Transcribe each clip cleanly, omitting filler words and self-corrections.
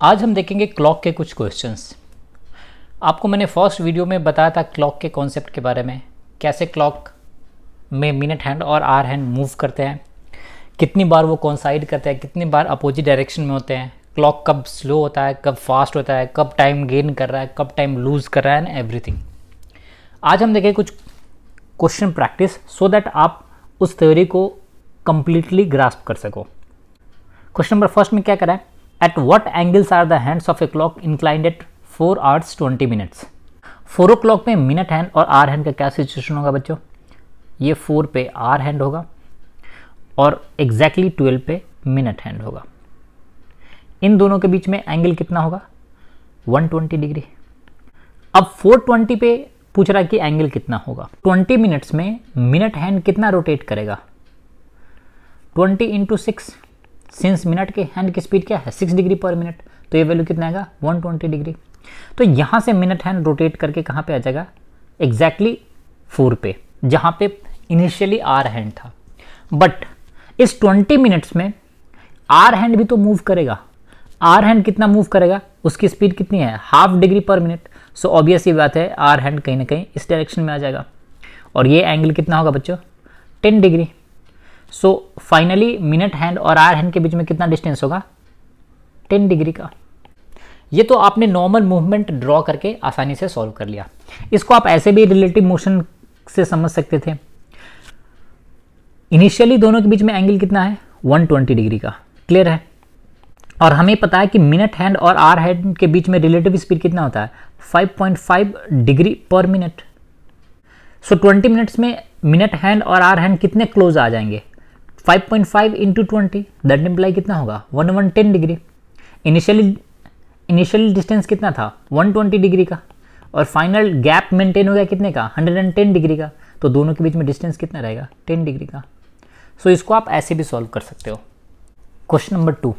आज हम देखेंगे क्लॉक के कुछ क्वेश्चंस। आपको मैंने फर्स्ट वीडियो में बताया था क्लॉक के कॉन्सेप्ट के बारे में, कैसे क्लॉक में मिनट हैंड और आवर हैंड मूव करते हैं, कितनी बार वो कोइंसाइड करते हैं, कितनी बार अपोजिट डायरेक्शन में होते हैं, क्लॉक कब स्लो होता है, कब फास्ट होता है, कब टाइम गेन कर रहा है, कब टाइम लूज़ कर रहा है एंड एवरीथिंग। आज हम देखें कुछ क्वेश्चन प्रैक्टिस सो दैट आप उस थ्योरी को कंप्लीटली ग्रास्प कर सको। क्वेश्चन नंबर फर्स्ट में क्या करा है, at what angles are the hands of a clock inclined at 4 hours 20 minutes। 4 o'clock में मिनट हैंड और आवर हैंड का क्या सिचुएशन होगा बच्चों, ये 4 पे आवर हैंड होगा और एग्जैक्टली 12 पे मिनट हैंड होगा। इन दोनों के बीच में एंगल कितना होगा, 120 डिग्री। अब 420 पे पूछ रहा है कि एंगल कितना होगा। 20 मिनट्स में मिनट हैंड कितना रोटेट करेगा, 20 into 6, सिंस मिनट के हैंड की स्पीड क्या है 6 डिग्री पर मिनट, तो ये वैल्यू कितना आएगा 120 डिग्री। तो यहाँ से मिनट हैंड रोटेट करके कहाँ पे आ जाएगा, एग्जैक्टली 4 पे, जहाँ पे इनिशियली आर हैंड था। बट इस 20 मिनट्स में आर हैंड भी तो मूव करेगा। आर हैंड कितना मूव करेगा, उसकी स्पीड कितनी है, ½ degree per minute. So obvious ही बात है आर हैंड कहीं ना कहीं इस डायरेक्शन में आ जाएगा और ये एंगल कितना होगा बच्चों, 10 degree. So finally minute hand और आर हैंड के बीच में कितना डिस्टेंस होगा, 10 डिग्री का। ये तो आपने नॉर्मल मूवमेंट ड्रॉ करके आसानी से सॉल्व कर लिया। इसको आप ऐसे भी रिलेटिव मोशन से समझ सकते थे। इनिशियली दोनों के बीच में एंगल कितना है, 120 डिग्री का, क्लियर है। और हमें पता है कि मिनट हैंड और आर हैंड के बीच में रिलेटिव स्पीड कितना होता है, 5.5 डिग्री पर मिनट। सो 20 मिनट्स में मिनट हैंड और आर हैंड कितने क्लोज आ जाएंगे, 5.5 into 20, दैट इम्प्लाई कितना होगा 110 डिग्री। इनिशियल डिस्टेंस कितना था 120 डिग्री का और फाइनल गैप मेंटेन हो गया कितने का, 110 डिग्री का। तो दोनों के बीच में डिस्टेंस कितना रहेगा, 10 डिग्री का। सो इसको आप ऐसे भी सॉल्व कर सकते हो। क्वेश्चन नंबर 2,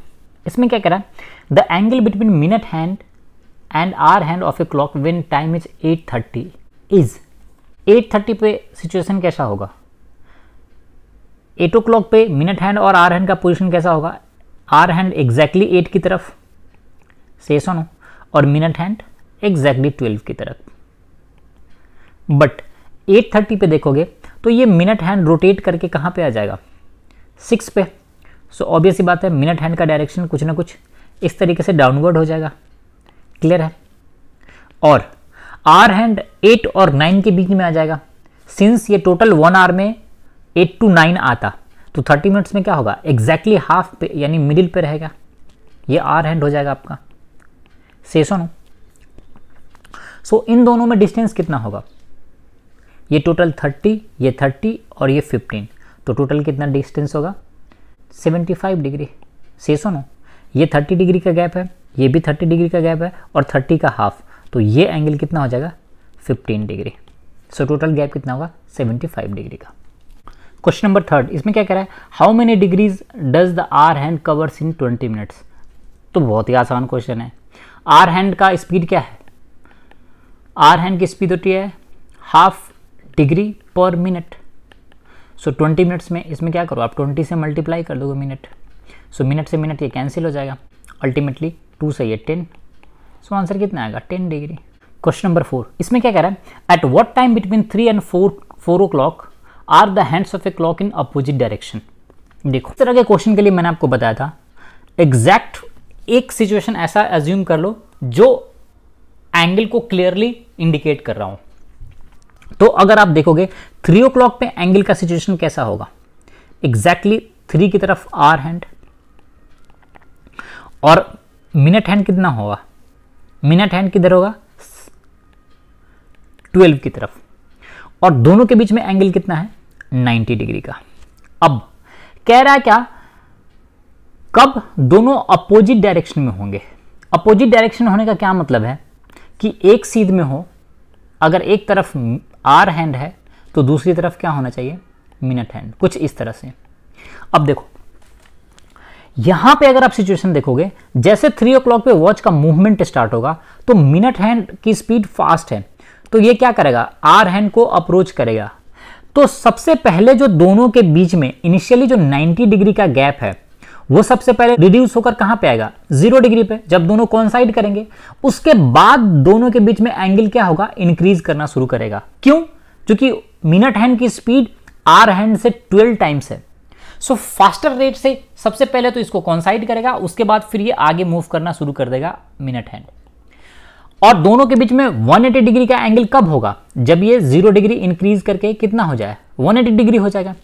इसमें क्या कह रहा है, the angle between minute hand and hour hand of a clock when time is 8:30 is. 8:30 पे सिचुएशन कैसा होगा, 8 o'clock पे मिनट हैंड और आवर हैंड का पोजीशन कैसा होगा, आवर हैंड एग्जैक्टली 8 की तरफ से सुनो और मिनट हैंड एग्जैक्टली 12 की तरफ। बट 8:30 पे देखोगे तो ये मिनट हैंड रोटेट करके कहाँ पे आ जाएगा, 6 पे। सो ऑब्वियस ही बात है मिनट हैंड का डायरेक्शन कुछ ना कुछ इस तरीके से डाउनवर्ड हो जाएगा, क्लियर है। और आवर हैंड 8 और 9 के बीच में आ जाएगा। सिंस ये टोटल 1 आवर में 8 to 9 आता, तो 30 मिनट्स में क्या होगा, एग्जैक्टली हाफ पे यानी मिडिल पे रहेगा। ये आवर हैंड हो जाएगा आपका, से सुनो। सो इन दोनों में डिस्टेंस कितना होगा, ये टोटल 30, ये 30 और ये 15, तो टोटल कितना डिस्टेंस होगा 75 डिग्री। से सुनो, ये 30 डिग्री का गैप है, ये भी 30 डिग्री का गैप है और 30 का हाफ, तो ये एंगल कितना हो जाएगा 15 डिग्री। सो टोटल गैप कितना होगा 75 डिग्री का। क्वेश्चन नंबर 3, इसमें क्या कह रहा है, how many degrees does the hour hand covers in 20 minutes. तो बहुत ही आसान क्वेश्चन है। आवर हैंड का स्पीड क्या है, आवर हैंड की स्पीड होती है ½ डिग्री पर मिनट। सो 20 मिनट्स में इसमें क्या करो आप 20 से मल्टीप्लाई कर दोगे मिनट। सो मिनट से मिनट ये कैंसिल हो जाएगा, अल्टीमेटली 2 से ये 10। सो आंसर कितना आएगा 10 डिग्री। क्वेश्चन नंबर 4, इसमें क्या कह रहा है, at what time between 3 and 4 o'clock are the hands of a clock in opposite direction. देखो इस तरह के क्वेश्चन के लिए मैंने आपको बताया था, एग्जैक्ट एक सिचुएशन ऐसा एज्यूम कर लो जो एंगल को क्लियरली इंडिकेट कर रहा हूं। तो अगर आप देखोगे 3 o'clock पे एंगल का सिचुएशन कैसा होगा, एग्जैक्टली 3 की तरफ आर हैंड और मिनट हैंड कितना होगा, मिनट हैंड किधर होगा 12 की तरफ, और दोनों के बीच में एंगल कितना है 90 डिग्री का। अब कह रहा है क्या, कब दोनों अपोजिट डायरेक्शन में होंगे। अपोजिट डायरेक्शन होने का क्या मतलब है कि एक सीध में हो, अगर एक तरफ आर हैंड है तो दूसरी तरफ क्या होना चाहिए, मिनट हैंड, कुछ इस तरह से। अब देखो यहां पे अगर आप सिचुएशन देखोगे, जैसे 3 o'clock पे वॉच का मूवमेंट स्टार्ट होगा तो मिनट हैंड की स्पीड फास्ट है, तो ये क्या करेगा, आर हैंड को अप्रोच करेगा। तो सबसे पहले जो दोनों के बीच में इनिशियली जो 90 डिग्री का गैप है वो सबसे पहले रिड्यूस होकर कहां पे आएगा, 0 डिग्री पे, जब दोनों कोइंसाइड करेंगे। उसके बाद दोनों के बीच में एंगल क्या होगा, इंक्रीज करना शुरू करेगा। क्यों? क्योंकि मिनट हैंड की स्पीड आर हैंड से 12 टाइम्स है। सो फास्टर रेट से सबसे पहले तो इसको कोइंसाइड करेगा, उसके बाद फिर ये आगे मूव करना शुरू कर देगा मिनट हैंड। और दोनों के बीच में 180 डिग्री का एंगल कब होगा, जब ये 0 डिग्री इंक्रीज करके कितना हो जाए, 180 डिग्री हो जाएगा।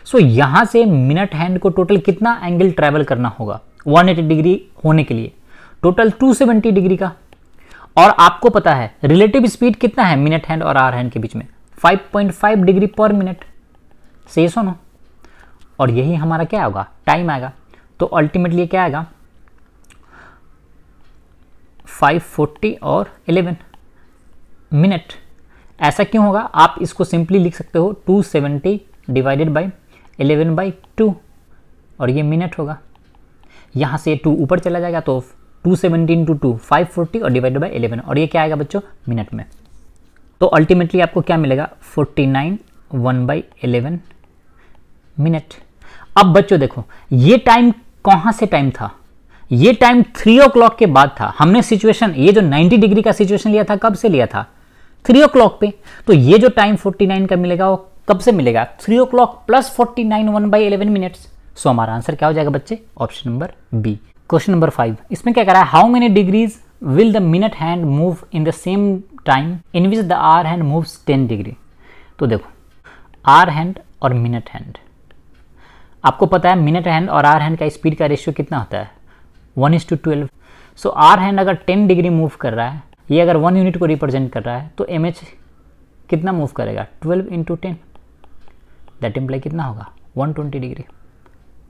सो यहां से मिनट हैंड को टोटल कितना एंगल ट्रेवल करना होगा 180 डिग्री होने के लिए, टोटल 270 डिग्री का। और आपको पता है रिलेटिव स्पीड कितना है मिनट हैंड और आर हैंड के बीच में, 5.5 डिग्री पर मिनट। सही सुनो, और यही हमारा क्या होगा, टाइम आएगा। तो अल्टीमेटली क्या आएगा, 540 और 11 मिनट। ऐसा क्यों होगा, आप इसको सिंपली लिख सकते हो 270 डिवाइडेड बाई 11/2 और ये मिनट होगा। यहाँ से 2 ऊपर चला जाएगा तो 270 इंटू 2 540 और डिवाइडेड बाई 11 और ये क्या आएगा बच्चों, मिनट में। तो अल्टीमेटली आपको क्या मिलेगा, 49 1/11 मिनट। अब बच्चों देखो ये टाइम कहाँ से टाइम था, ये टाइम 3 o'clock के बाद था। हमने सिचुएशन, ये जो 90 डिग्री का सिचुएशन लिया था, कब से लिया था, 3 o'clock पे। तो ये जो टाइम 49 का मिलेगा वो कब से मिलेगा, 3 o'clock प्लस 49 1/11 मिनट्स। सो हमारा आंसर क्या हो जाएगा बच्चे, option number B. Question number 5, इसमें क्या कह रहा है, how many degrees will the minute hand move in the same time in which the hour hand moves 10 degree. तो देखो आर हैंड और मिनट हैंड, आपको पता है मिनट हैंड और आर हैंड का स्पीड का रेशियो कितना होता है, 1:12। सो आर हैंड अगर 10 डिग्री मूव कर रहा है, ये अगर 1 यूनिट को रिप्रेजेंट कर रहा है, तो एम एच कितना मूव करेगा, 12 इंटू 10, दैट इम्प्लाई कितना होगा, 120 डिग्री।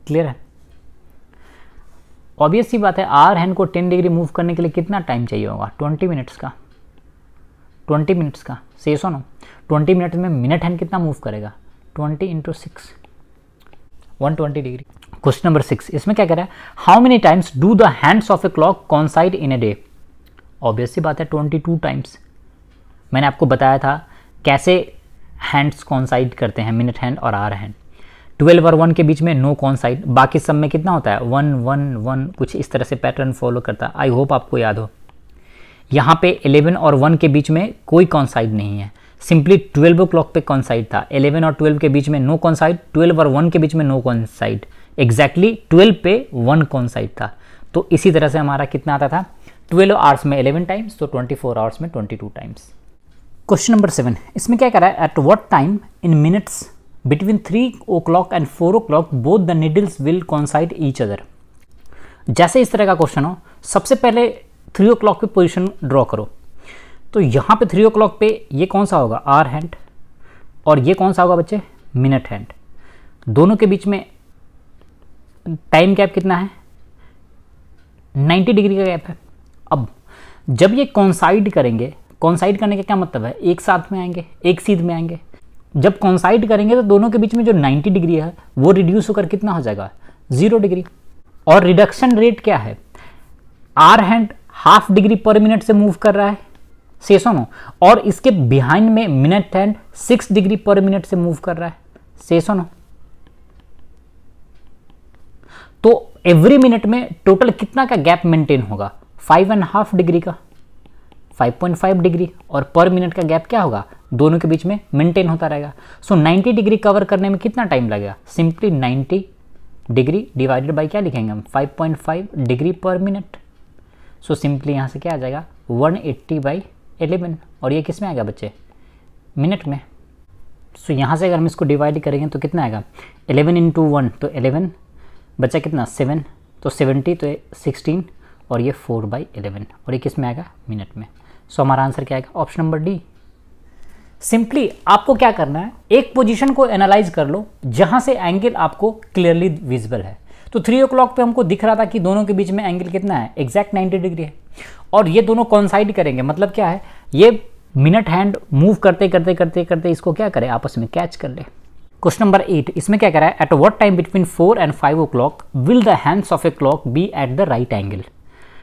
क्लियर है? ऑब्वियस सी बात है, आर हैंड को 10 डिग्री मूव करने के लिए कितना टाइम चाहिए होगा, 20 मिनट्स का, 20 मिनट्स का। से सुनो 20 मिनट में मिनट हैंड कितना मूव करेगा, 20 इंटू 6, 120 डिग्री। क्वेश्चन नंबर 6, इसमें क्या कह रहा है, how many times do the hands of a clock coincide in a day. Obvious सी बात है 22 टाइम्स। मैंने आपको बताया था कैसे हैंड्स कॉन्साइड करते हैं, मिनट हैंड और आर हैंड। 12 और 1 के बीच में नो कॉन्साइड, बाकी सब में कितना होता है, 1 1 1, कुछ इस तरह से पैटर्न फॉलो करता है। आई होप आपको याद हो। यहाँ पे 11 और 1 के बीच में कोई कॉन्साइड नहीं है, सिंपली 12 o'clock पे कॉन्साइड था। 11 और 12 के बीच में नो कॉन्साइड, 12 और 1 के बीच में नो कॉन्साइड, एग्जैक्टली 12 पे 1 कॉन्साइड था। तो इसी तरह से हमारा कितना आता था, 12 आवर्स में 11 टाइम्स, तो 24 आवर्स में 22 टाइम्स। क्वेश्चन नंबर 7, इसमें क्या कह रहा है, at what time in minutes between 3 o'clock and 4 o'clock both the needles will कॉन्साइड each other. जैसे इस तरह का क्वेश्चन हो, सबसे पहले 3 o'clock पे पोजिशन ड्रॉ करो। तो यहाँ पे 3 o'clock पे ये कौन सा होगा, आर हैंड, और ये कौन सा होगा बच्चे, मिनट हैंड। दोनों के बीच में टाइम गैप कितना है, 90 डिग्री का गैप है। अब जब ये कॉन्साइड करेंगे, कॉन्साइड करने का क्या मतलब है, एक साथ में आएंगे, एक सीध में आएंगे। जब कॉन्साइड करेंगे तो दोनों के बीच में जो 90 डिग्री है वो रिड्यूस होकर कितना हो जाएगा, 0 डिग्री। और रिडक्शन रेट क्या है, hour hand ½ degree per minute से मूव कर रहा है, से सुनो, और इसके बिहाइंड में minute hand 6 degree per minute से मूव कर रहा है, से सुनो। तो एवरी मिनट में टोटल कितना का गैप मेंटेन होगा, 5.5 डिग्री का, 5.5 डिग्री, और पर मिनट का गैप क्या होगा, दोनों के बीच में मेंटेन होता रहेगा। सो 90 डिग्री कवर करने में कितना टाइम लगेगा, सिंपली 90 डिग्री डिवाइडेड बाय क्या लिखेंगे हम, 5.5 degree per minute. So simply यहाँ से क्या आ जाएगा, 180/11, और ये किस में आएगा बच्चे, मिनट में। सो यहाँ से अगर हम इसको डिवाइड करेंगे तो कितना आएगा, 11 इंटू 1 तो 11, बचा कितना 7, तो 70, तो 16, और ये 4/11, और ये किस में आएगा, मिनट में। सो हमारा आंसर क्या आएगा, ऑप्शन नंबर डी। सिंपली आपको क्या करना है, एक पोजीशन को एनालाइज कर लो जहां से एंगल आपको क्लियरली विजिबल है। तो 3 o'clock पे हमको दिख रहा था कि दोनों के बीच में एंगल कितना है, एग्जैक्ट 90 डिग्री है, और ये दोनों कॉन्साइड करेंगे, मतलब क्या है, ये मिनट हैंड मूव करते करते करते करते इसको क्या करे, आपस में कैच कर ले। क्वेश्चन नंबर 8, इसमें क्या कह रहा है, at what time between 4 and 5 o'clock will the hands of a clock be at the right angle.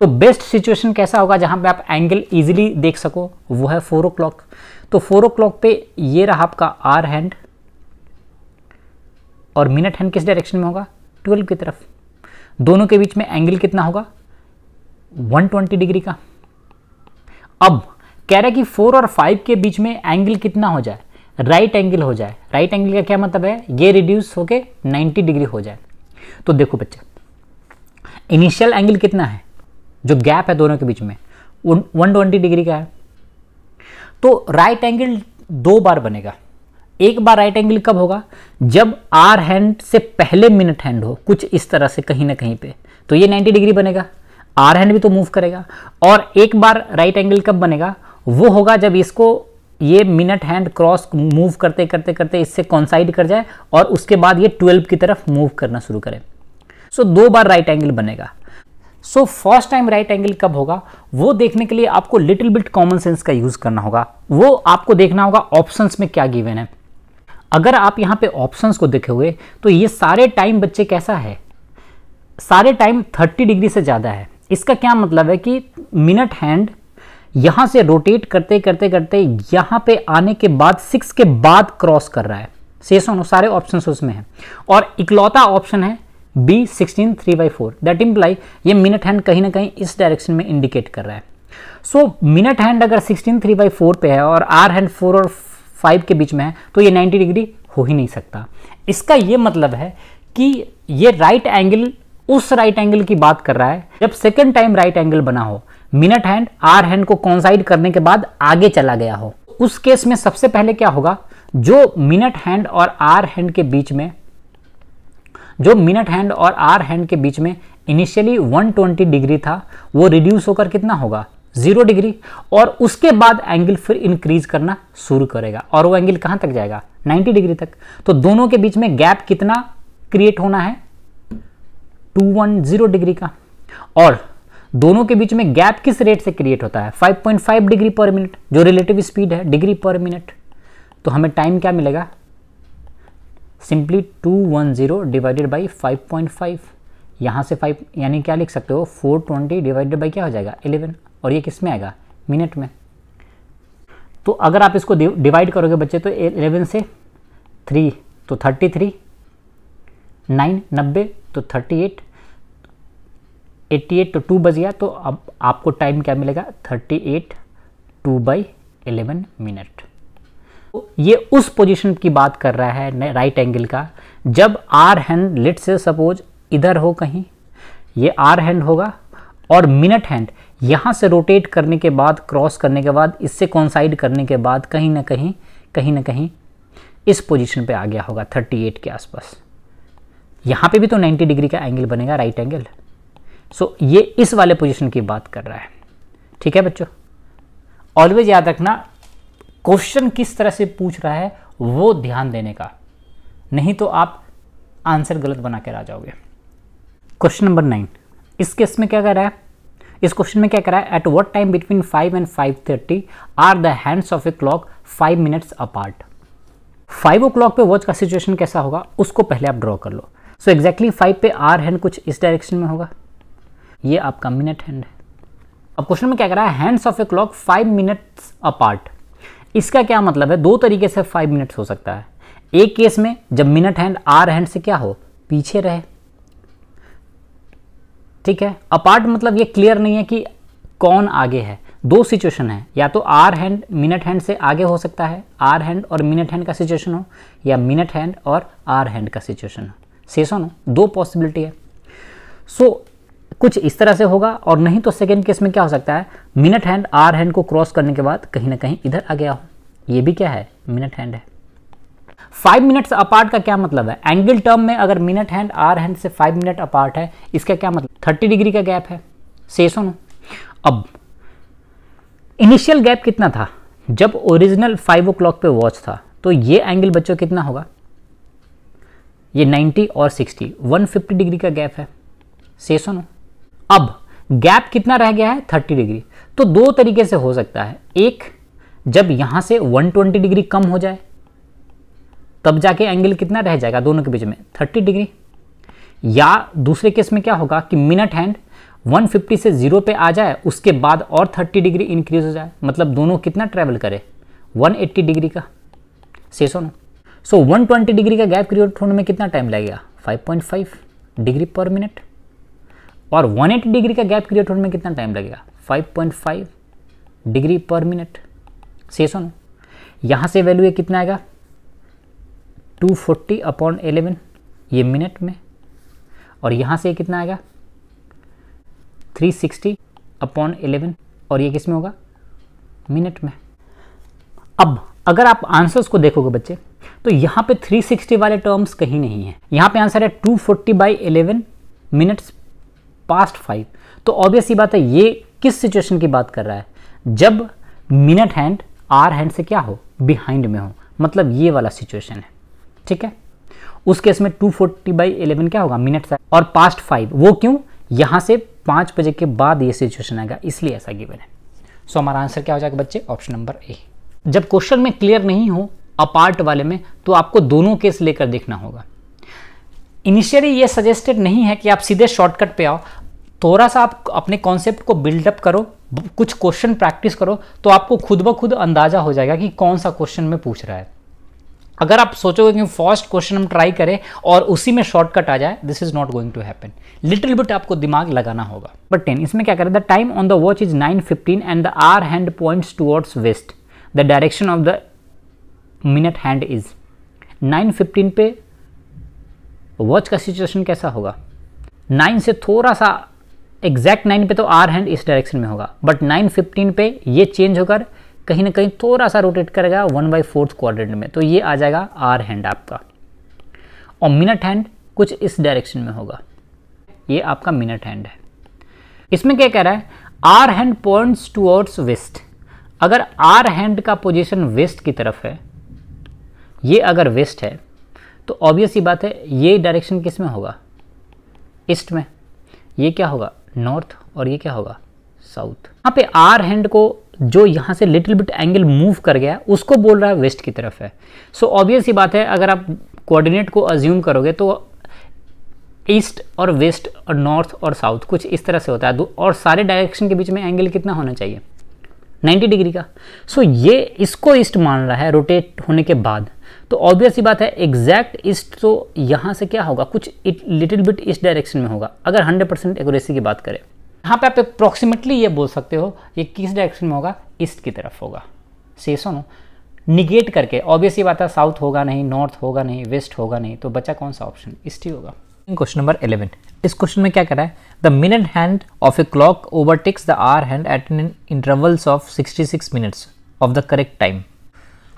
तो बेस्ट सिचुएशन कैसा होगा जहां पे आप एंगल इजीली देख सको, वो है 4 o'clock। तो 4 o'clock पे ये रहा आपका आर हैंड, और मिनट हैंड किस डायरेक्शन में होगा, 12 की तरफ। दोनों के बीच में एंगल कितना होगा 120 डिग्री का। अब कह रहा है कि 4 और 5 के बीच में एंगल कितना हो जाए, राइट एंगल हो जाए। राइट एंगल का क्या मतलब है, ये रिड्यूस होके 90 डिग्री हो जाए। तो देखो बच्चे, इनिशियल एंगल कितना है, जो गैप है दोनों के बीच में 120 डिग्री का है। तो राइट एंगल 2 बार बनेगा। एक बार राइट एंगल कब होगा, जब आर हैंड से पहले मिनट हैंड हो, कुछ इस तरह से कहीं ना कहीं पे, तो ये 90 डिग्री बनेगा, आर हैंड भी तो मूव करेगा। और एक बार राइट एंगल कब बनेगा, वो होगा जब इसको ये मिनट हैंड क्रॉस मूव करते करते करते इससे कॉन्साइड कर जाए और उसके बाद ये 12 की तरफ मूव करना शुरू करे। सो 2 बार राइट एंगल बनेगा। So first time right angle कब होगा, वो देखने के लिए आपको लिटिल बिट कॉमन सेंस का यूज करना होगा। वो आपको देखना होगा ऑप्शंस में क्या गिवन है। अगर आप यहाँ पे ऑप्शंस को देखे हुए तो ये सारे टाइम बच्चे कैसा है, सारे टाइम 30 डिग्री से ज़्यादा है। इसका क्या मतलब है कि मिनट हैंड यहाँ से रोटेट करते करते करते यहाँ पे आने के बाद 6 के बाद क्रॉस कर रहा है। से सुनो, सारे ऑप्शंस उसमें हैं और इकलौता ऑप्शन है बी 16 3/4। दैट इम्प्लाई ये मिनट हैंड कहीं ना कहीं इस डायरेक्शन में इंडिकेट कर रहा है। सो मिनट हैंड अगर 16 3/4 पे है और आर हैंड 4 और 5 के बीच में है तो ये 90 डिग्री हो ही नहीं सकता। इसका ये मतलब है कि ये राइट एंगल उस राइट एंगल की बात कर रहा है जब सेकंड टाइम राइट एंगल बना हो, मिनट हैंड आर हैंड को कॉन्साइड करने के बाद आगे चला गया हो। उस केस में सबसे पहले क्या होगा, जो मिनट हैंड और आर हैंड के बीच में, जो मिनट हैंड और आर हैंड के बीच में इनिशियली 120 डिग्री था, वो रिड्यूस होकर कितना होगा 0 डिग्री, और उसके बाद एंगल फिर इंक्रीज करना शुरू करेगा और वो एंगल कहां तक जाएगा 90 डिग्री तक। तो दोनों के बीच में गैप कितना क्रिएट होना है 210 डिग्री का। और दोनों के बीच में गैप किस रेट से क्रिएट होता है 5.5 डिग्री पर मिनट, जो रिलेटिव स्पीड है डिग्री पर मिनट। तो हमें टाइम क्या मिलेगा, सिंपली 210 डिवाइडेड बाई 5.5। यहाँ से 5 यानी क्या लिख सकते हो 420 डिवाइडेड बाई क्या हो जाएगा 11, और ये किस में आएगा मिनट में। तो अगर आप इसको डिवाइड करोगे बच्चे तो 11 से 3 तो 33, 9 90 तो 38, 88 तो 2 बच गया। तो अब आपको टाइम क्या मिलेगा 38 2/11 मिनट। तो ये उस पोजीशन की बात कर रहा है राइट एंगल का, जब आर हैंड लेट से सपोज इधर हो कहीं, ये आर हैंड होगा और मिनट हैंड यहाँ से रोटेट करने के बाद, क्रॉस करने के बाद, इससे कॉन्साइड करने के बाद कहीं ना कहीं इस पोजीशन पे आ गया होगा 38 के आसपास। यहाँ पे भी तो 90 डिग्री का एंगल बनेगा राइट एंगल। सो ये इस वाले पोजीशन की बात कर रहा है। ठीक है बच्चों, ऑलवेज याद रखना क्वेश्चन किस तरह से पूछ रहा है वो ध्यान देने का, नहीं तो आप आंसर गलत बना कर आ जाओगे। क्वेश्चन नंबर 9, इस केस में क्या कर रहा है, इस क्वेश्चन में क्या कर रहा है, at what time between 5 and 5:30 are the hands of a clock 5 minutes apart. 5 o'clock पे वॉच का सिचुएशन कैसा होगा उसको पहले आप ड्रॉ कर लो। सो एग्जैक्टली 5 पे आर हैंड कुछ इस डायरेक्शन में होगा, ये आपका मिनट हैंड है। अब क्वेश्चन में क्या कर रहा है, hands of a clock 5 minutes apart. इसका क्या मतलब है, 2 तरीके से 5 मिनट्स हो सकता है। एक केस में जब मिनट हैंड आर हैंड से क्या हो पीछे रहे, ठीक है। अपार्ट मतलब ये क्लियर नहीं है कि कौन आगे है। 2 सिचुएशन है, या तो आर हैंड मिनट हैंड से आगे हो सकता है, आर हैंड और मिनट हैंड का सिचुएशन हो, या मिनट हैंड और आर हैंड का सिचुएशन हो। सेशन हो, 2 पॉसिबिलिटी है। सो कुछ इस तरह से होगा, और नहीं तो सेकेंड केस में क्या हो सकता है, मिनट हैंड आर हैंड को क्रॉस करने के बाद कहीं ना कहीं इधर आ गया हो, ये भी क्या है मिनट हैंड है। 5 मिनट्स अपार्ट का क्या मतलब है, एंगल टर्म में अगर मिनट हैंड आर हैंड से 5 मिनट अपार्ट है, इसका क्या मतलब 30 डिग्री का गैप है। से सुनो, अब इनिशियल गैप कितना था, जब ओरिजिनल 5 o'clock पे वॉच था, तो ये एंगल बच्चों कितना होगा, ये 90 और 60 150 डिग्री का गैप है। से सुनो, अब गैप कितना रह गया है 30 डिग्री। तो 2 तरीके से हो सकता है, एक जब यहां से 120 डिग्री कम हो जाए तब जाके एंगल कितना रह जाएगा दोनों के बीच में 30 डिग्री, या दूसरे केस में क्या होगा कि मिनट हैंड 150 से 0 पे आ जाए, उसके बाद और 30 डिग्री इंक्रीज हो जाए, मतलब दोनों कितना ट्रेवल करे 180 डिग्री का। से सुनो, सो 120 डिग्री का गैप क्रिएट होने में कितना टाइम लगेगा 5.5 डिग्री पर मिनट। और 180 डिग्री का गैप क्रिएट होने में कितना टाइम लगेगा, 5.5 डिग्री पर मिनट। से सुनो, यहाँ से वैल्यू ये कितना आएगा, 240/11 ये मिनट में, और यहाँ से कितना आएगा 360/11 और ये किस में होगा, मिनट में। अब अगर आप आंसर्स को देखोगे बच्चे तो यहाँ पे 360 वाले टर्म्स कहीं नहीं है, यहाँ पे आंसर है 240/11 मिनट्स पास्ट 5। तो ऑब्वियस सी बात है ये किस सिचुएशन की बात कर रहा है, जब मिनट हैंड आर हैंड से क्या हो, बिहाइंड में हो, मतलब ये वाला सिचुएशन है, ठीक है। उस केस में 240/11 क्या होगा, मिनट्स है, और पास्ट 5 वो क्यों, यहाँ से 5 बजे के बाद ये सिचुएशन आएगा, इसलिए ऐसा गिवन है। सो हमारा आंसर क्या हो जाएगा बच्चे, ऑप्शन नंबर ए। जब क्वेश्चन में क्लियर नहीं हो अपार्ट वाले में तो आपको दोनों केस लेकर देखना होगा। इनिशियली ये सजेस्टेड नहीं है कि आप सीधे शॉर्टकट पे आओ, थोड़ा सा आप अपने कॉन्सेप्ट को बिल्डअप करो, कुछ क्वेश्चन प्रैक्टिस करो, तो आपको खुद ब खुद अंदाजा हो जाएगा कि कौन सा क्वेश्चन में पूछ रहा है। अगर आप सोचोगे कि फर्स्ट क्वेश्चन हम ट्राई करें और उसी में शॉर्टकट आ जाए, this is not going to happen. Little bit आपको दिमाग लगाना होगा। नंबर 10, इसमें क्या करें, the time on the watch is 9:15 and the hour hand points towards west, the direction of the minute hand is. 9:15 पे वॉच का सिचुएशन कैसा होगा, 9 से थोड़ा सा एग्जैक्ट 9 पे तो आर हैंड इस डायरेक्शन में होगा, बट 9:15 पे ये चेंज होकर कहीं ना कहीं थोड़ा सा रोटेट करेगा 1/4 क्वाड्रेंट में, तो ये आ जाएगा आर हैंड आपका, और मिनट हैंड कुछ इस डायरेक्शन में होगा, ये आपका मिनट हैंड है। इसमें क्या कह रहा है, hour hand points towards west. अगर आर हैंड का पोजीशन वेस्ट की तरफ है, ये अगर वेस्ट है तो ऑब्वियस सी बात है ये डायरेक्शन किस में होगा, ईस्ट में, ये क्या होगा, नॉर्थ, और ये क्या होगा, साउथ। यहाँ पे आर हैंड को जो यहाँ से लिटिल बिट एंगल मूव कर गया उसको बोल रहा है वेस्ट की तरफ है। सो ऑब्वियस सी बात है अगर आप कोऑर्डिनेट को अज्यूम करोगे तो ईस्ट और वेस्ट और नॉर्थ और साउथ कुछ इस तरह से होता है, और सारे डायरेक्शन के बीच में एंगल कितना होना चाहिए, 90 डिग्री का। सो ये इसको ईस्ट मान रहा है रोटेट होने के बाद, तो ऑब्वियस सी बात है एग्जैक्ट ईस्ट तो यहाँ से क्या होगा, कुछ लिटिल बिट इस डायरेक्शन में होगा। अगर 100% एक्यूरेसी की बात करें, यहाँ पे आप अप्रोक्सीमेटली ये बोल सकते हो ये किस डायरेक्शन में होगा, ईस्ट की तरफ होगा। से सुनो, निगेट करके ऑब्वियस ये बात है साउथ होगा नहीं, नॉर्थ होगा नहीं, वेस्ट होगा नहीं, तो बचा कौन सा ऑप्शन, ईस्ट ही होगा। क्वेश्चन नंबर 11, इस क्वेश्चन में क्या कर रहा है, the minute hand of a clock overtakes the hour hand at an intervals of 66 minutes of the correct time,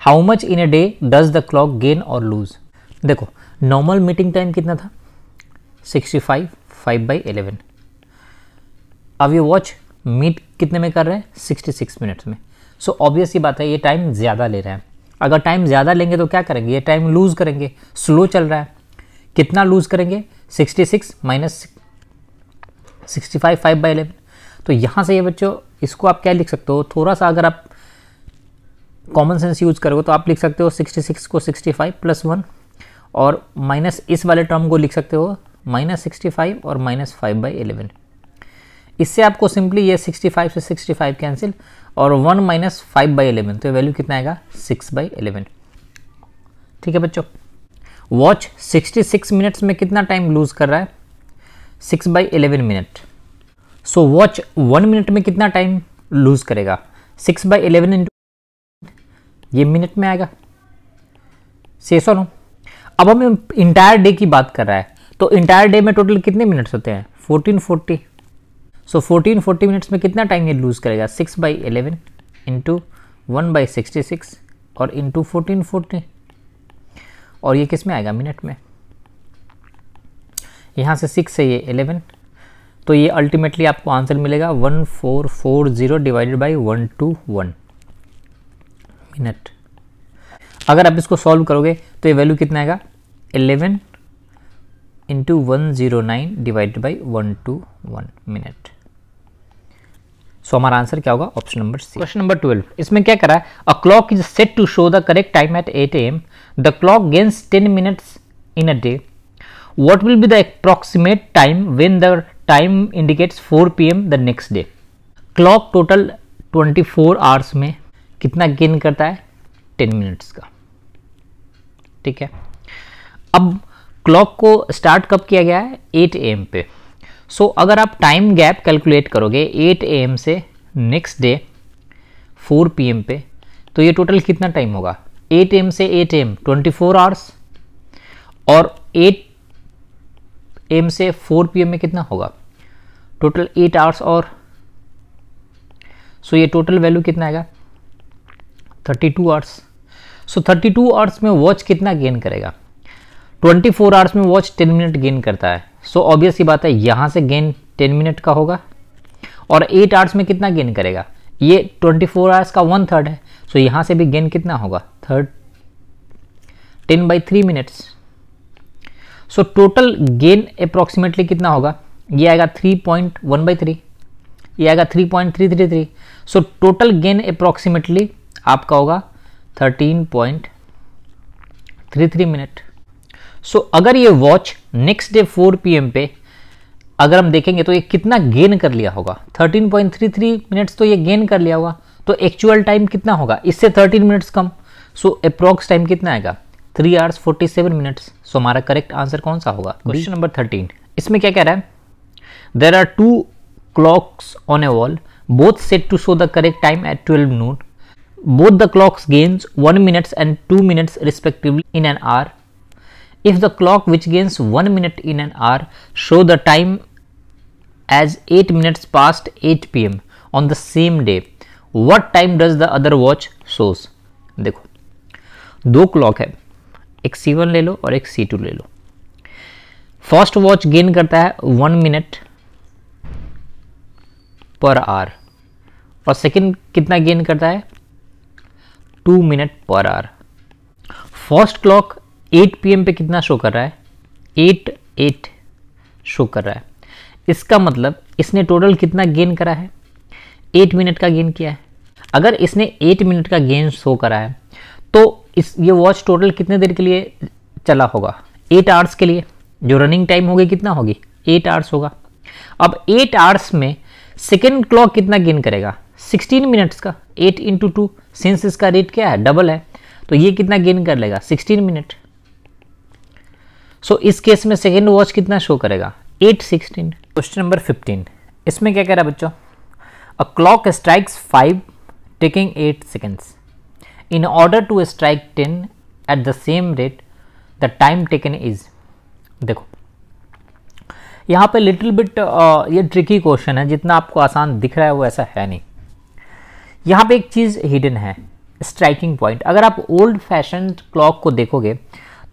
how much in a day does the clock gain और lose. देखो normal meeting time कितना था, 65, 5/11। अब ये watch meet कितने में कर रहे हैं, 66 मिनट्स में। सो ऑब्वियस ही बात है ये टाइम ज़्यादा ले रहे हैं। अगर टाइम ज़्यादा लेंगे तो क्या करेंगे, ये टाइम लूज़ करेंगे, स्लो चल रहा है। कितना लूज़ करेंगे, 66 माइनस 65, 5/11। तो यहाँ से ये बच्चों इसको आप क्या लिख सकते हो, थोड़ा सा अगर आप कॉमन सेंस यूज करोगे तो आप लिख सकते हो 66 को 65 + 1, और माइनस इस वाले टर्म को लिख सकते हो -65 और -5/11। इससे आपको सिंपली ये 65 से 65 कैंसिल, और 1 - 5/11, तो वैल्यू कितना आएगा, 6/11। ठीक है बच्चों, वॉच 66 मिनट्स में कितना टाइम लूज कर रहा है, 6/11 मिनट। सो वॉच 1 मिनट में कितना टाइम लूज करेगा, 6/11 इंटू ये मिनट में आएगा। से सुनो, अब हम इंटायर डे की बात कर रहा है, तो इंटायर डे में टोटल कितने मिनट्स होते हैं, 1440। सो 1440 मिनट्स में कितना टाइम ये लूज करेगा, 6/11 इंटू 1/66 और इंटू 1440, और ये किस में आएगा, मिनट में। यहाँ से 6 से ये 11, तो ये अल्टीमेटली आपको आंसर मिलेगा 1440 डिवाइडेड बाई 121 मिनट। अगर आप इसको सॉल्व करोगे तो ये वैल्यू कितना आएगा, 11 into 109 divided by 121 minute. So हमारा आंसर क्या होगा, option number C. Question number 12, इसमें क्या करा है, a clock is set to show the correct time at 8 AM, the clock gains 10 minutes in a day, what will be the approximate time when the time indicates 4 PM the next day। Clock total 24 hours में कितना gain करता है, 10 minutes का। ठीक है, अब clock को start कब किया गया है, 8 AM पे। सो अगर आप टाइम गैप कैलकुलेट करोगे 8 AM से नेक्स्ट डे 4 PM पे, तो ये टोटल कितना टाइम होगा? 8 AM से 8 AM 24 आवर्स, और 8 AM से 4 PM में कितना होगा? Total 8 hours. और सो ये टोटल वैल्यू कितना आएगा? 32 आवर्स। सो 32 आवर्स में वॉच कितना गेन करेगा? 24 आवर्स में वॉच 10 मिनट गेन करता है। सो ऑब्वियस सी बात है, यहाँ से गेन 10 मिनट का होगा, और 8 आवर्स में कितना गेन करेगा? ये 24 आवर्स का 1/3 है। सो यहाँ से भी गेन कितना होगा? 10/3 minutes. So total gain approximately कितना होगा? ये आएगा 3.1/3, ये आएगा 3.333। सो टोटल गेन अप्रॉक्सीमेटली आपका होगा 13.33 मिनट। सो अगर ये वॉच नेक्स्ट डे 4 PM पे अगर हम देखेंगे तो ये कितना गेन कर लिया होगा? 13.33 मिनट्स तो ये गेन कर लिया होगा। तो एक्चुअल टाइम कितना होगा? इससे 13 मिनट्स कम। सो अप्रॉक्स टाइम कितना आएगा? 3 आवर्स 47 मिनट्स। सो हमारा करेक्ट आंसर कौन सा होगा? क्वेश्चन नंबर 13, इसमें क्या कह रहा है? There are 2 clocks on a wall, both set to show the correct time at 12 noon. Both the clocks gains 1 minute and 2 minutes respectively in an hour. If the clock which gains 1 minute in an hour show the time as 8 minutes past 8 PM on the same day, what time does the other watch shows? देखो, दो clock है, एक C1 ले लो और एक C2 ले लो। First watch gain करता है 1 मिनट पर आवर, और सेकंड कितना गेन करता है? 2 minute per hour. First clock 8 PM पे कितना शो कर रहा है? 8 शो कर रहा है। इसका मतलब इसने टोटल कितना गेन करा है? 8 मिनट का गेन किया है। अगर इसने 8 मिनट का गेन शो करा है तो ये वॉच टोटल कितने देर के लिए चला होगा? 8 आवर्स के लिए। जो रनिंग टाइम होगी कितना होगी? 8 आवर्स होगा। अब 8 आवर्स में सेकेंड क्लॉक कितना गेन करेगा? 16 मिनट्स का। 8 × 2, सिंस इसका रेट क्या है? डबल है, तो ये कितना गेन कर लेगा? 16 मिनट। सो इस केस में सेकेंड वॉच कितना शो करेगा? 8:16। क्वेश्चन नंबर 15, इसमें क्या कह रहा है बच्चों? A clock strikes 5 taking 8 seconds. In order to strike 10 at the same rate the time taken is. देखो यहाँ पे लिटिल बिट ये ट्रिकी क्वेश्चन है, जितना आपको आसान दिख रहा है वो ऐसा है नहीं। यहाँ पे एक चीज़ हिडन है, स्ट्राइकिंग पॉइंट। अगर आप ओल्ड फैशन क्लॉक को देखोगे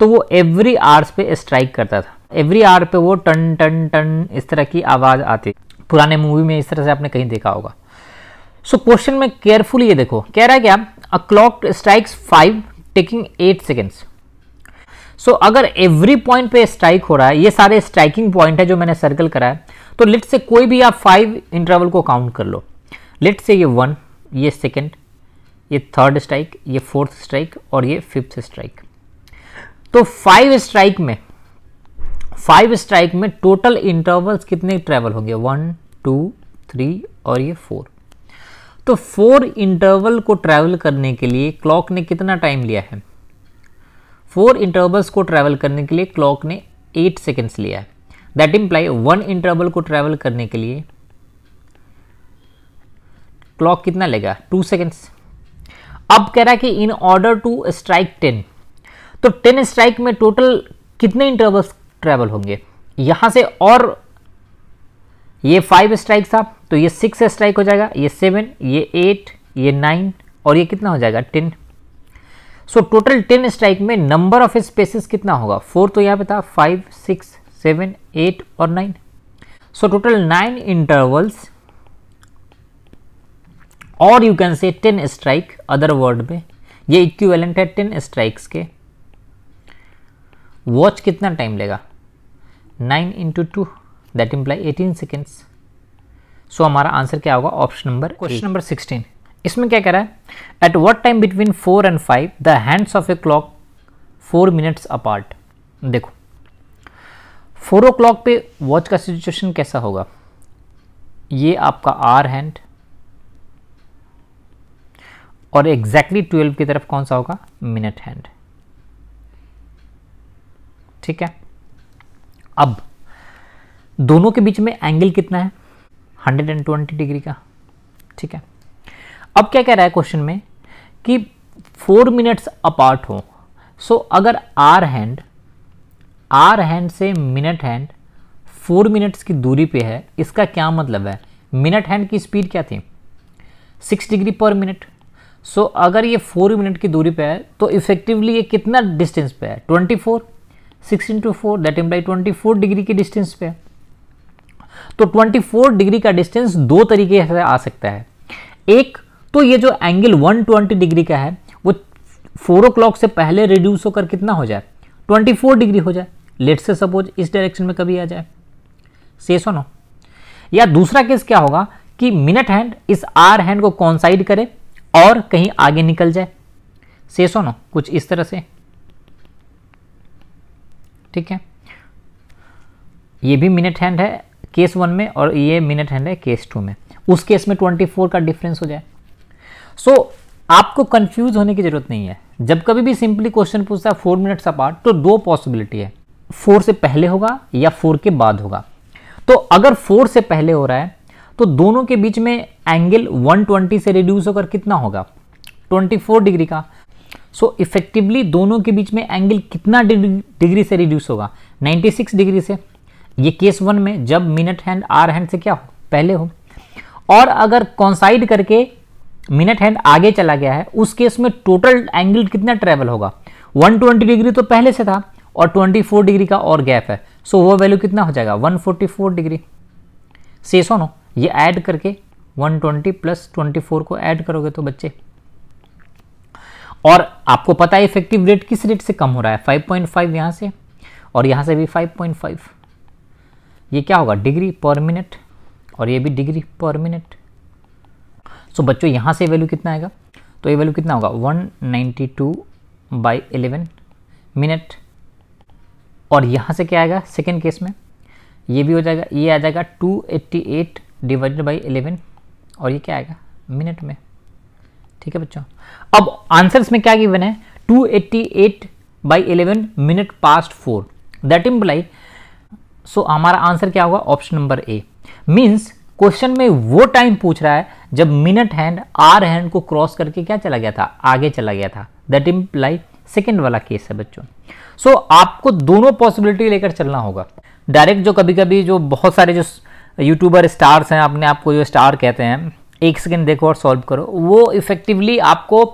तो वो एवरी आवर्स पे स्ट्राइक करता था। एवरी आवर पे वो टन टन टन इस तरह की आवाज़ आती। पुराने मूवी में इस तरह से आपने कहीं देखा होगा। सो क्वेश्चन में केयरफुली ये देखो, कह रहा है क्या? A clock strikes 5 taking 8 seconds. So अगर एवरी पॉइंट पे स्ट्राइक हो रहा है, ये सारे स्ट्राइकिंग पॉइंट है जो मैंने सर्कल करा है, तो लेट से कोई भी आप 5 इंटरवल को काउंट कर लो। लेट से ये 1, ये सेकेंड, ये थर्ड स्ट्राइक, ये फोर्थ स्ट्राइक और ये फिफ्थ स्ट्राइक। तो 5 स्ट्राइक में टोटल इंटरवल्स कितने ट्रेवल होंगे? 1, 2, 3 और ये 4। तो 4 इंटरवल को ट्रैवल करने के लिए क्लॉक ने कितना टाइम लिया है? 4 इंटरवल्स को ट्रैवल करने के लिए क्लॉक ने 8 सेकेंड्स लिया है। दैट इम्प्लाई 1 इंटरवल को ट्रैवल करने के लिए क्लॉक कितना लेगा? 2 सेकेंड्स। अब कह रहा है कि इन ऑर्डर टू स्ट्राइक 10, तो 10 स्ट्राइक में टोटल कितने इंटरवल्स ट्रैवल होंगे? यहां से और ये 5 स्ट्राइक था तो ये 6 स्ट्राइक हो जाएगा, ये 7, ये 8, ये 9 और ये कितना हो जाएगा? 10। सो टोटल 10 स्ट्राइक में नंबर ऑफ स्पेसेस कितना होगा? 4 तो यहाँ पे था, 5, 6, 7, 8 और 9। सो टोटल 9 इंटरवल्स, और you can say 10 strike. Other word में ये इक्विवेलेंट है 10 स्ट्राइक्स के। वॉच कितना टाइम लेगा? 9 × 2, दैट इम्प्लाई 18 सेकेंड्स। सो हमारा आंसर क्या होगा? Option number. क्वेश्चन नंबर 16, इसमें क्या कह रहा है? At what time between 4 and 5 the hands of a clock 4 minutes apart. देखो 4 o'clock पे वॉच का सिचुएशन कैसा होगा? ये आपका आर हैंड, और एग्जैक्टली 12 की तरफ कौन सा होगा? Minute hand. ठीक है। अब दोनों के बीच में एंगल कितना है, 120 डिग्री का। ठीक है, अब क्या कह रहा है क्वेश्चन में कि 4 मिनट्स अपार्ट हो। सो अगर आर हैंड से मिनट हैंड 4 मिनट्स की दूरी पे है, इसका क्या मतलब है, मिनट हैंड की स्पीड क्या थी, 6 डिग्री पर मिनट। सो अगर ये 4 मिनट की दूरी पे है तो इफेक्टिवली ये कितना डिस्टेंस पे है, 24, 6 × 4 दैट इम्प्लाई 24 डिग्री के डिस्टेंस पे है। तो 24 डिग्री का डिस्टेंस दो तरीके से आ सकता है। एक तो ये जो एंगल 120 डिग्री का है वो 4 o'clock से पहले रिड्यूस होकर कितना हो जाए, 24 डिग्री हो जाए। लेट्स से सपोज इस डायरेक्शन में कभी आ जाए, से सुनो। या दूसरा केस क्या होगा कि मिनट हैंड इस आर हैंड को कॉन्साइड करे और कहीं आगे निकल जाए, से सुनो, कुछ इस तरह से। ठीक है, ये भी मिनट हैंड है केस 1 में और ये मिनट हैंड है केस 2 में। उस केस में 24 का डिफरेंस हो जाए। सो आपको कंफ्यूज होने की जरूरत नहीं है। जब कभी भी सिंपली क्वेश्चन पूछता है 4 मिनट्स अपार्ट, तो दो पॉसिबिलिटी है, 4 से पहले होगा या 4 के बाद होगा। तो अगर 4 से पहले हो रहा है तो दोनों के बीच में एंगल 120 से रिड्यूस होकर कितना होगा, 24 डिग्री का। सो इफेक्टिवली दोनों के बीच में एंगल कितना डिग्री से रिड्यूस होगा, 96 डिग्री से। ये केस 1 में जब मिनट हैंड आर हैंड से क्या हो, पहले हो। और अगर कॉन्साइड करके मिनट हैंड आगे चला गया है, उस केस में टोटल एंगल कितना ट्रेवल होगा, 120 डिग्री तो पहले से था और 24 डिग्री का और गैप है। सो वो वैल्यू कितना हो जाएगा, 144 डिग्री। से सुनो, ये ऐड करके 120 प्लस 24 को ऐड करोगे तो बच्चे, और आपको पता है इफेक्टिव रेट किस रेट से कम हो रहा है, 5.5 यहां से और यहां से भी 5.5। ये क्या होगा, डिग्री पर मिनट, और ये भी डिग्री पर मिनट। सो बच्चों यहां से वैल्यू कितना आएगा, तो ये वैल्यू कितना होगा, 192/11 मिनट। और यहां से क्या आएगा सेकेंड केस में, ये भी हो जाएगा, ये आ जाएगा 288 डिवाइडेड बाई 11, और ये क्या आएगा मिनट में। ठीक है बच्चों, अब आंसर्स में क्या गिवन है, 288/11 मिनट पास्ट 4, दैट इम्प्लाई। सो हमारा आंसर क्या होगा, option number A. Means question में वो टाइम पूछ रहा है जब मिनट हैंड आर हैंड को क्रॉस करके क्या चला गया था, आगे चला गया था, दैट इम्प्लाई सेकेंड वाला केस है बच्चों। सो आपको दोनों पॉसिबिलिटी लेकर चलना होगा। डायरेक्ट जो कभी कभी जो बहुत सारे जो यूट्यूबर स्टार्स हैं, अपने आप को जो स्टार कहते हैं, 1 सेकेंड देखो और सॉल्व करो, वो इफेक्टिवली आपको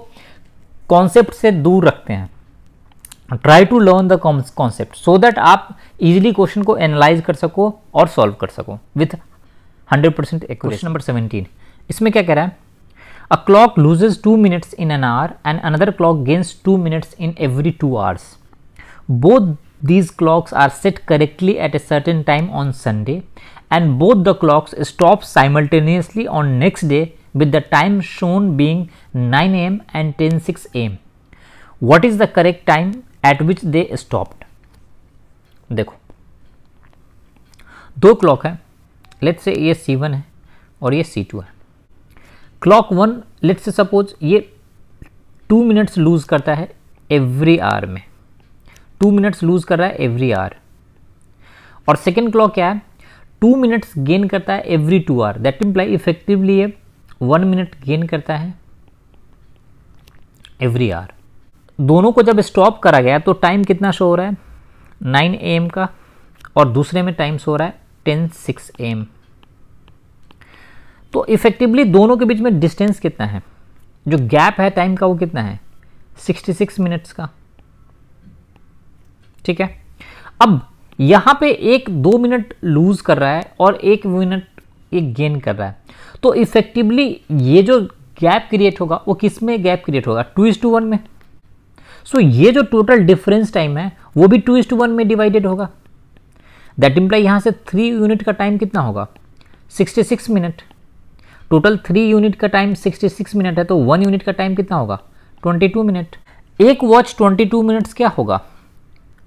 कॉन्सेप्ट से दूर रखते हैं। Try to learn the concept so that आप इजीली क्वेश्चन को एनालाइज कर सको और सॉल्व कर सको विथ 100% एक्यूरेसी। क्वेश्चन नंबर 17, इसमें क्या कह रहा है, a clock loses 2 minutes in an hour and another clock gains 2 minutes in every 2 hours. Both these clocks are set correctly at a certain time on Sunday, and both the clocks stop simultaneously on next day with the time shown being 9 AM and 10:06 AM. What is the correct time at which they stopped? देखो, दो clock है, let's say ये C1 है और ये C2 है। Clock 1 let's say suppose ये 2 minutes loose करता है एवरी आवर में, 2 मिनट्स लूज कर रहा है एवरी आवर। और सेकेंड क्लॉक क्या है, 2 मिनट्स गेन करता है every 2 hour, that imply effectively ये 1 मिनट गेन करता है एवरी आवर। दोनों को जब स्टॉप करा गया तो टाइम कितना शो हो रहा है, 9 AM का, और दूसरे में टाइम शो हो रहा है 10:06 AM। तो इफेक्टिवली दोनों के बीच में डिस्टेंस कितना है, जो गैप है टाइम का वो कितना है, 66 मिनट्स का। ठीक है, अब यहां पे एक 2 मिनट लूज कर रहा है और 1 मिनट एक गेन कर रहा है, तो इफेक्टिवली ये जो गैप क्रिएट होगा वो किस में गैप क्रिएट होगा, 2:1 में। सो ये जो टोटल डिफरेंस टाइम है वो भी 2:1 में डिवाइडेड होगा, दैट इम्प्लाई यहां से 3 यूनिट का टाइम कितना होगा, 66 मिनट। टोटल 3 यूनिट का टाइम 66 मिनट है, तो 1 यूनिट का टाइम कितना होगा, 22 मिनट। एक वॉच 22 मिनट्स क्या होगा,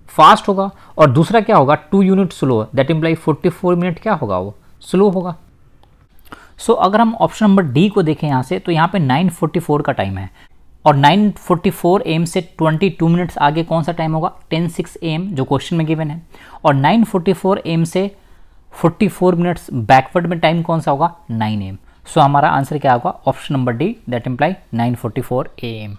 फास्ट होगा, और दूसरा क्या होगा 2 unit slow, that imply 44 minute क्या होगा, वो स्लो होगा। सो अगर हम ऑप्शन नंबर डी को देखें यहाँ से, तो यहाँ पे 9:44 का टाइम है, और 9:44 AM से 22 मिनट्स आगे कौन सा टाइम होगा, 10:06 AM जो क्वेश्चन में गिवन है, और 9:44 AM से 44 मिनट्स बैकवर्ड में टाइम कौन सा होगा, 9 AM। सो हमारा आंसर क्या होगा, option number D, that imply 9:44 AM।